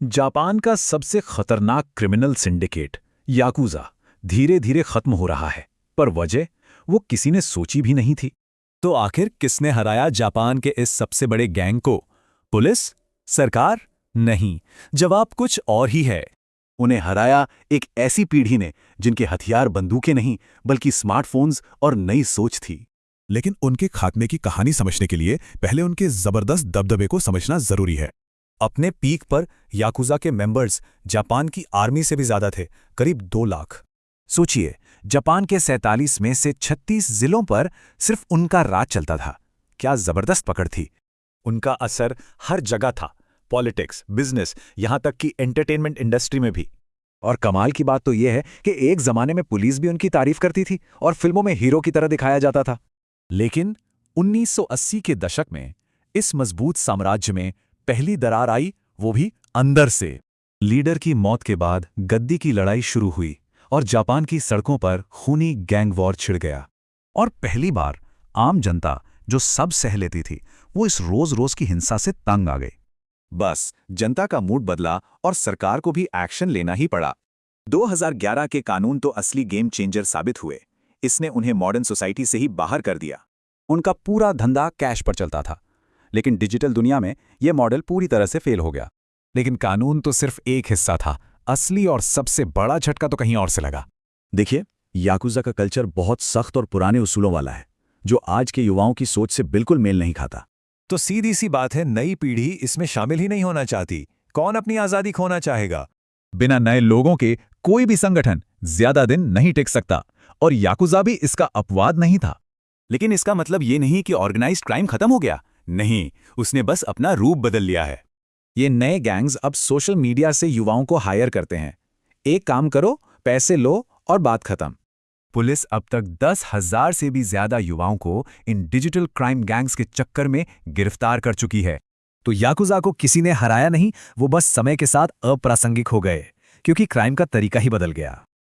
Japan का सबसे खतरनाक क्रिमिनल सिंडिकेट याकुजा धीरे धीरे खत्म हो रहा है, पर वजह वो किसी ने सोची भी नहीं थी। तो आखिर किसने हराया जापान के इस सबसे बड़े गैंग को? पुलिस? सरकार? नहीं, जवाब कुछ और ही है। उन्हें हराया एक ऐसी पीढ़ी ने जिनके हथियार बंदूकें नहीं बल्कि स्मार्टफोन्स और नई सोच थी। लेकिन उनके खात्मे की कहानी समझने के लिए पहले उनके जबरदस्त दबदबे को समझना जरूरी है। अपने पीक पर याकुजा के मेंबर्स जापान की आर्मी से भी ज्यादा थे, करीब 2 लाख। सोचिए, जापान के 47 में से 36 जिलों पर सिर्फ उनका राज चलता था। क्या जबरदस्त पकड़ थी। उनका असर हर जगह था, पॉलिटिक्स, बिजनेस, यहां तक कि एंटरटेनमेंट इंडस्ट्री में भी। और कमाल की बात तो यह है कि एक जमाने में पुलिस भी उनकी तारीफ करती थी और फिल्मों में हीरो की तरह दिखाया जाता था। लेकिन 1980 के दशक में इस मजबूत साम्राज्य में पहली दरार आई, वो भी अंदर से। लीडर की मौत के बाद गद्दी की लड़ाई शुरू हुई और जापान की सड़कों पर खूनी गैंग वॉर छिड़ गया। और पहली बार आम जनता जो सब सह लेती थी, वो इस रोज रोज की हिंसा से तंग आ गई। बस जनता का मूड बदला और सरकार को भी एक्शन लेना ही पड़ा। 2011 के कानून तो असली गेम चेंजर साबित हुए। इसने उन्हें मॉडर्न सोसाइटी से ही बाहर कर दिया। उनका पूरा धंधा कैश पर चलता था, लेकिन डिजिटल दुनिया में यह मॉडल पूरी तरह से फेल हो गया। लेकिन कानून तो सिर्फ एक हिस्सा था, असली और सबसे बड़ा झटका तो कहीं और से लगा। देखिए, याकुजा का कल्चर बहुत सख्त और पुराने उसूलों वाला है, जो आज के युवाओं की सोच से बिल्कुल मेल नहीं खाता। तो सीधी सी बात है, नई पीढ़ी इसमें शामिल ही नहीं होना चाहती। कौन अपनी आजादी खोना चाहेगा? बिना नए लोगों के कोई भी संगठन ज्यादा दिन नहीं टिक सकता, और याकुजा भी इसका अपवाद नहीं था। लेकिन इसका मतलब ये नहीं कि ऑर्गेनाइज्ड क्राइम खत्म हो गया। नहीं, उसने बस अपना रूप बदल लिया है। ये नए गैंग्स अब सोशल मीडिया से युवाओं को हायर करते हैं। एक काम करो, पैसे लो और बात खत्म। पुलिस अब तक 10,000 से भी ज्यादा युवाओं को इन डिजिटल क्राइम गैंग्स के चक्कर में गिरफ्तार कर चुकी है। तो याकुजा को किसी ने हराया नहीं, वो बस समय के साथ अप्रासंगिक हो गए, क्योंकि क्राइम का तरीका ही बदल गया।